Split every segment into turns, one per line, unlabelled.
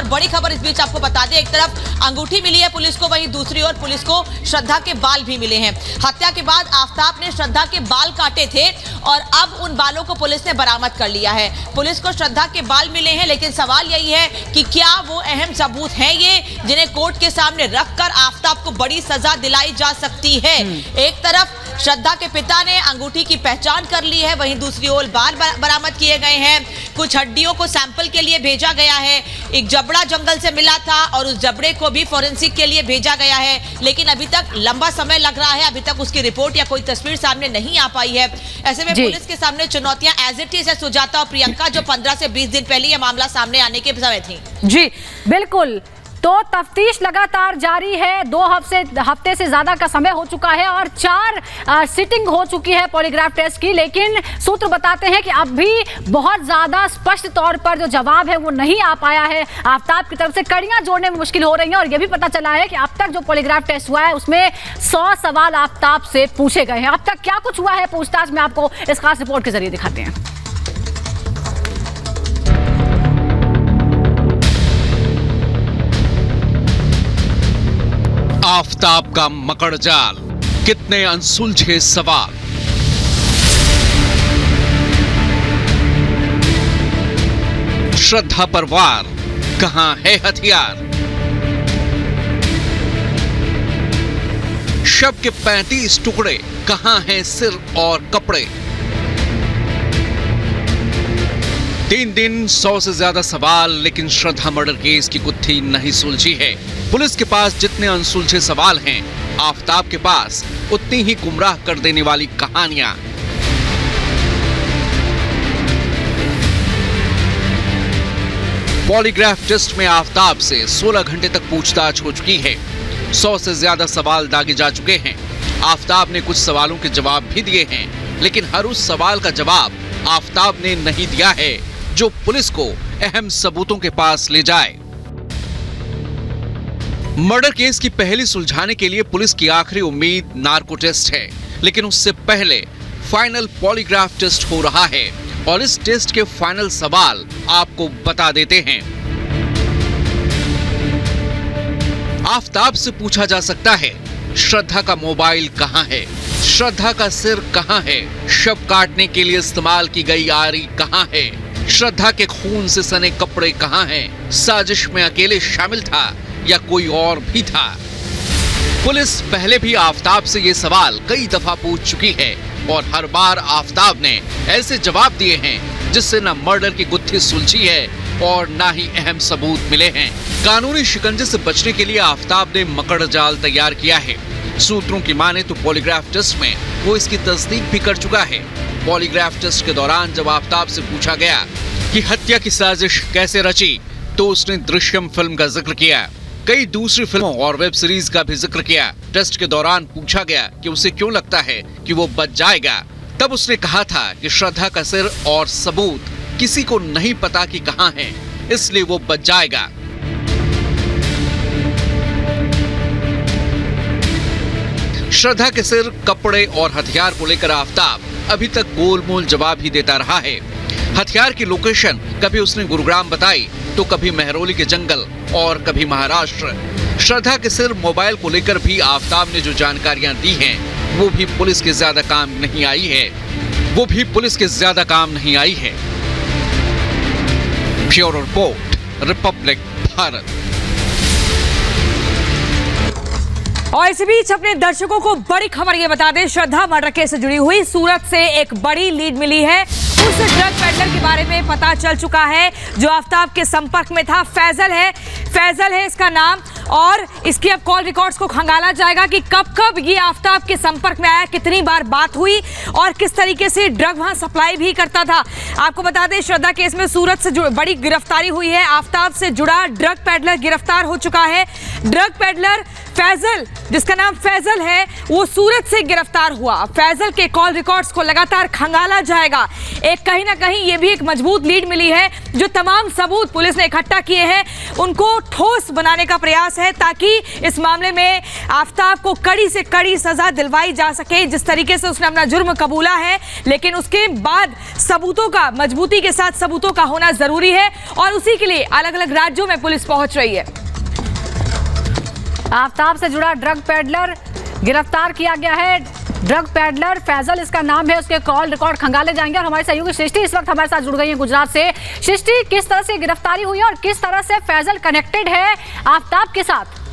बड़ी खबर इस बीच आपको बता दें, एक तरफ अंगूठी मिली है पुलिस को, वहीं दूसरी ओर पुलिस को श्रद्धा के बाल भी मिले हैं। हत्या के बाद आफताब ने श्रद्धा के बाल काटे थे और अब उन बालों को पुलिस ने बरामद कर लिया है। पुलिस को श्रद्धा के बाल मिले हैं, लेकिन सवाल यही है कि क्या वो अहम सबूत हैं ये जिन्हें कोर्ट के सामने रखकर आफताब को बड़ी सजा दिलाई जा सकती है। एक तरफ श्रद्धा के पिता ने अंगूठी की पहचान कर ली है, वहीं दूसरी ओर बाल बरामद किए गए हैं। कुछ हड्डियों को सैंपल के लिए भेजा गया है। एक जबड़ा जंगल से मिला था और उस जबड़े को भी फॉरेंसिक के लिए भेजा गया है, लेकिन अभी तक लंबा समय लग रहा है, अभी तक उसकी रिपोर्ट या कोई तस्वीर सामने नहीं आ पाई है। ऐसे में पुलिस के सामने चुनौतियां एज इट इज है सुजाता और प्रियंका, जो 15 से 20 दिन पहले यह मामला सामने आने के समय थी।
जी बिल्कुल, तो तफ्तीश लगातार जारी है। 2 हफ्ते से ज्यादा का समय हो चुका है और 4 सिटिंग हो चुकी है पॉलीग्राफ टेस्ट की, लेकिन सूत्र बताते हैं कि अब भी बहुत ज्यादा स्पष्ट तौर पर जो जवाब है वो नहीं आ पाया है। आफताब की तरफ से कड़ियां जोड़ने में मुश्किल हो रही है और यह भी पता चला है कि अब तक जो पॉलीग्राफ टेस्ट हुआ है उसमें 100 सवाल आफताब से पूछे गए हैं। अब तक क्या कुछ हुआ है पूछताछ में, आपको इस खास रिपोर्ट के जरिए दिखाते हैं।
आफताब का मकड़जाल, कितने अनसुलझे सवाल। श्रद्धा पर वार, कहां है हथियार। शव के 35 टुकड़े, कहां हैं सिर और कपड़े। 3 दिन 100 से ज्यादा सवाल, लेकिन श्रद्धा मर्डर केस की गुत्थी नहीं सुलझी है। पुलिस के पास जितने अनसुलझे सवाल हैं, आफताब के पास उतनी ही गुमराह कर देने वाली कहानियां। पॉलीग्राफ टेस्ट में आफताब से 16 घंटे तक पूछताछ हो चुकी है। 100 से ज्यादा सवाल दागे जा चुके हैं। आफताब ने कुछ सवालों के जवाब भी दिए हैं, लेकिन हर उस सवाल का जवाब आफताब ने नहीं दिया है जो पुलिस को अहम सबूतों के पास ले जाए। मर्डर केस की पहली सुलझाने के लिए पुलिस की आखिरी उम्मीद नार्को टेस्ट है, लेकिन उससे पहले फाइनल पॉलीग्राफ टेस्ट हो रहा है और इस टेस्ट के फाइनल सवाल आपको बता देते हैं। आफताब से पूछा जा सकता है, श्रद्धा का मोबाइल कहां है, श्रद्धा का सिर कहां है, शव काटने के लिए इस्तेमाल की गई आरी कहां है, श्रद्धा के खून से सने कपड़े कहां हैं, साजिश में अकेले शामिल था या कोई और भी था। पुलिस पहले भी आफताब से ये सवाल कई दफा पूछ चुकी है और हर बार आफताब ने ऐसे जवाब दिए हैं जिससे न मर्डर की गुत्थी सुलझी है और ना ही अहम सबूत मिले हैं। कानूनी शिकंजे से बचने के लिए आफताब ने मकड़ जाल तैयार किया है। सूत्रों की माने तो पॉलीग्राफ टेस्ट में वो इसकी तस्दीक भी कर चुका है। पॉलीग्राफ टेस्ट के दौरान जब आफताब से पूछा गया कि हत्या की साजिश कैसे रची, तो उसने दृश्यम फिल्म का जिक्र किया, कई दूसरी फिल्मों और वेब सीरीज का भी जिक्र किया। टेस्ट के दौरान पूछा गया कि उसे क्यों लगता है कि वो बच जाएगा, तब उसने कहा था कि श्रद्धा का सिर और सबूत किसी को नहीं पता कि कहां है, इसलिए वो बच जाएगा। श्रद्धा के सिर, कपड़े और हथियार को लेकर आफताब अभी तक गोलमोल जवाब ही देता रहा है। हथियार की लोकेशन कभी उसने गुरुग्राम बताई, तो कभी मेहरौली के जंगल और कभी महाराष्ट्र। श्रद्धा के सिर, मोबाइल को लेकर भी आफताब ने जो जानकारियां दी हैं, वो भी पुलिस के ज्यादा काम नहीं आई है। Bureau report, Republic Bharat.
और इसी बीच अपने दर्शकों को बड़ी खबर ये बता दें, श्रद्धा मर्डर केस से जुड़ी हुई सूरत से एक बड़ी लीड मिली है। उस ड्रग पेडलर के बारे में पता चल चुका है जो आफताब के संपर्क में था। फैजल है इसका नाम, और इसके अब कॉल रिकॉर्ड्स को खंगाला जाएगा कि कब ये आफताब के संपर्क में आया, कितनी बार बात हुई और किस तरीके से ड्रग वहां सप्लाई भी करता था। आपको बता दें, श्रद्धा केस में सूरत से बड़ी गिरफ्तारी हुई है। आफताब से जुड़ा ड्रग पेडलर गिरफ्तार हो चुका है। ड्रग पेडलर
फैजल, जिसका नाम फैजल है, वो सूरत से गिरफ्तार हुआ। फैजल के कॉल रिकॉर्ड्स को लगातार खंगाला जाएगा। एक कहीं ना कहीं ये भी एक मजबूत लीड मिली है। जो तमाम सबूत पुलिस ने इकट्ठा किए हैं उनको ठोस बनाने का प्रयास है ताकि इस मामले में आफताब को कड़ी से कड़ी सजा दिलवाई जा सके। जिस तरीके से उसने अपना जुर्म कबूला है, लेकिन उसके बाद सबूतों का, मजबूती के साथ सबूतों का होना जरूरी है और उसी के लिए अलग अलग राज्यों में पुलिस पहुंच रही है।
आफताब से जुड़ा ड्रग पेडलर गिरफ्तार किया गया है। ड्रग पेडलर फैजल इसका नाम है। उसके कॉल रिकॉर्ड खंगाले जाएंगे और हमारे सहयोगी सृष्टि इस वक्त हमारे साथ जुड़ गई है गुजरात से। सृष्टि, किस तरह से गिरफ्तारी हुई है और किस तरह से फैजल कनेक्टेड है आफताब के साथ?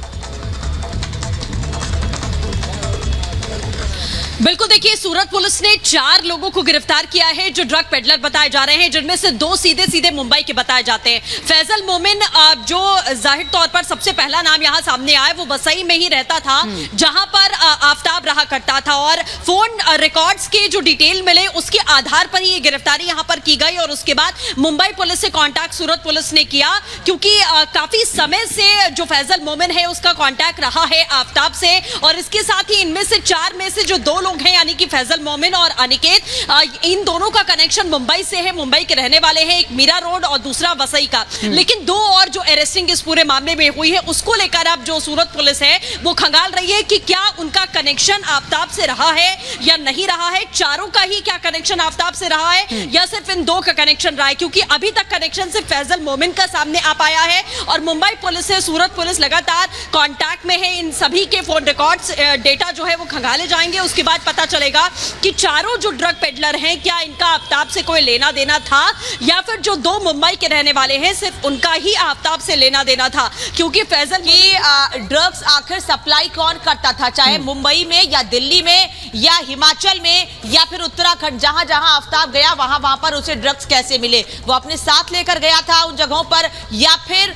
बिल्कुल, देखिए, सूरत पुलिस ने 4 लोगों को गिरफ्तार किया है जो ड्रग पेडलर बताए जा रहे हैं, जिनमें से 2 सीधे सीधे मुंबई के बताए जाते हैं। फैजल मोमिन, जो जाहिर तौर पर सबसे पहला नाम यहां सामने आया, वो वसई में ही रहता था जहां पर आफताब रहा करता था और फोन रिकॉर्ड्स के जो डिटेल मिले उसके आधार पर ही ये गिरफ्तारी यहां पर की गई और उसके बाद मुंबई पुलिस से कांटेक्ट सूरत पुलिस ने किया, क्योंकि काफी समय से जो फैजल मोमिन है उसका कांटेक्ट रहा है आफताब से। और इसके साथ ही इनमें से 4 में से जो 2 लोग हैं, यानी कि फैजल मोमिन और अनिकेत, इन दोनों का कनेक्शन मुंबई से है, मुंबई के रहने वाले हैं, एक मीरा रोड और दूसरा वसई का। लेकिन 2 और जो अरेस्टिंग इस पूरे मामले में हुई है उसको लेकर अब जो सूरत पुलिस है वो खंगाल रही है कि क्या उनका कनेक्शन आफताब से रहा है या नहीं रहा है, चारों का ही क्या कनेक्शन आफताब से रहा है या सिर्फ इन 2 का कनेक्शन रहा है, क्योंकि अभी तक कनेक्शन सिर्फ फैजल मोमिन का सामने आ पाया है। और मुंबई पुलिस से सूरत पुलिस लगातार कांटेक्ट में है। इन सभी के फोन रिकॉर्ड्स, डेटा जो है वो खंगाले जाएंगे। उसके बाद पता चलेगा कि चारों जो ड्रग पेडलर हैं, क्या इनका आफताब से कोई लेना देना था या फिर जो 2 मुंबई के रहने वाले हैं सिर्फ उनका ही आफताब से लेना देना था, क्योंकि फैजल की
ड्रग्स आखिर सप्लाई कौन करता था, चाहे मुंबई में या दिल्ली में या हिमाचल में या फिर उत्तराखंड, जहां जहां आफताब गया वहां पर उसे ड्रग्स कैसे मिले, वो अपने साथ लेकर गया था उन जगहों पर या फिर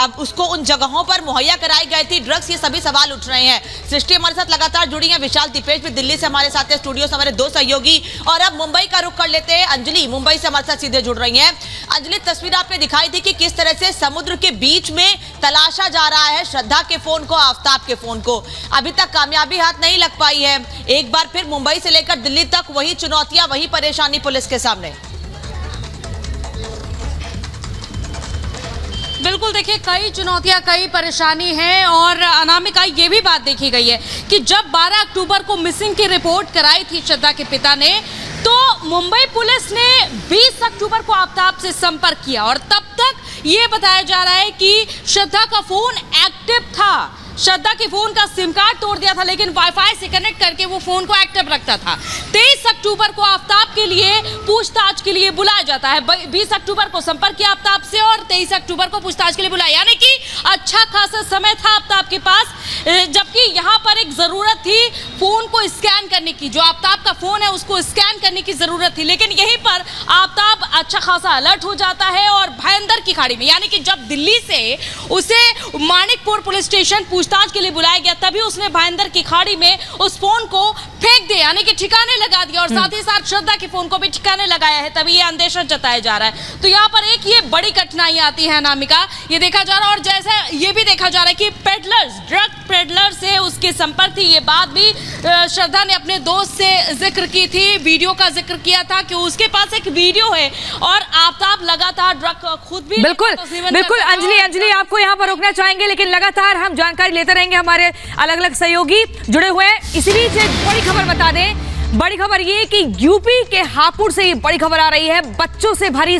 अब उसको उन जगहों पर मुहैया कराई गई थी ड्रग्स, ये सभी सवाल उठ रहे हैं। सृष्टि हमारे साथ लगातार जुड़ी है, विशाल दीपेश भी दिल्ली से हमारे साथ है, स्टूडियो से हमारे 2 सहयोगी, और अब मुंबई का रुख कर लेते हैं। अंजलि मुंबई से हमारे साथ सीधे जुड़ रही हैं। अंजलि, तस्वीर आपने दिखाई थी कि किस तरह से समुद्र के बीच में तलाशा जा रहा है श्रद्धा के फोन को, आफताब के फोन को। अभी तक कामयाबी हाथ नहीं लग पाई है। एक बार फिर मुंबई से लेकर दिल्ली तक वही चुनौतियां, वही परेशानी पुलिस के सामने।
बिल्कुल, देखिए, कई चुनौतियां, कई परेशानी हैं और अनामिका, ये भी बात देखी गई है कि जब 12 अक्टूबर को मिसिंग की रिपोर्ट कराई थी श्रद्धा के पिता ने, तो मुंबई पुलिस ने 20 अक्टूबर को आफताब से संपर्क किया और तब तक ये बताया जा रहा है कि श्रद्धा का फोन एक्टिव था। श्रद्धा के फोन का सिम कार्ड तोड़ दिया था, लेकिन वाईफाई से कनेक्ट करके वो फोन को एक्टिव रखता था। 23 अक्टूबर को आफताब के लिए पूछताछ के लिए बुलाया जाता है। 20 अक्टूबर को संपर्क किया आफताब से और 23 अक्टूबर को पूछताछ के लिए बुलाया, यानी कि अच्छा खासा समय था आफताब के पास। जबकि यहाँ पर एक जरूरत थी फोन को स्कैन करने की, जो आफताब का फोन है उसको स्कैन करने की जरूरत थी, लेकिन यहीं पर आफताब अच्छा खासा अलर्ट हो जाता है और भयंदर की खाड़ी में, यानी कि जब दिल्ली से उसे मानिकपुर पुलिस स्टेशन पूछताछ के लिए बुलाया गया, तभी उसने भयंदर की खाड़ी में उस फोन को फेंक दिया, यानी कि ठिकाने लगा दिया और साथ ही साथ श्रद्धा के फोन को भी ठिकाने लगाया है। तभी ये अंदेशा जताया जा रहा है। तो यहाँ पर एक ये बड़ी कठिनाई आती है अनामिका, ये देखा जा रहा है। और जैसे ये भी देखा जा रहा है कि पेडलर्स, ड्रग पेडलर से उसके संपर्क थी, ये बात भी श्रद्धा ने अपने दोस्त से जिक्र की थी, वीडियो का जिक्र किया था कि उसके पास एक वीडियो है और आफताब लगातार ड्रग खुद भी
बिल्कुल अंजलि आपको यहाँ पर रोकना चाहेंगे, लेकिन लगातार हम जानकारी लेते रहेंगे, हमारे अलग अलग सहयोगी जुड़े हुए हैं। इसी बीच एक बड़ी खबर बता दें, बड़ी खबर ये कि यूपी के हापुड़ से ये बड़ी खबर आ रही है। बच्चों से भरी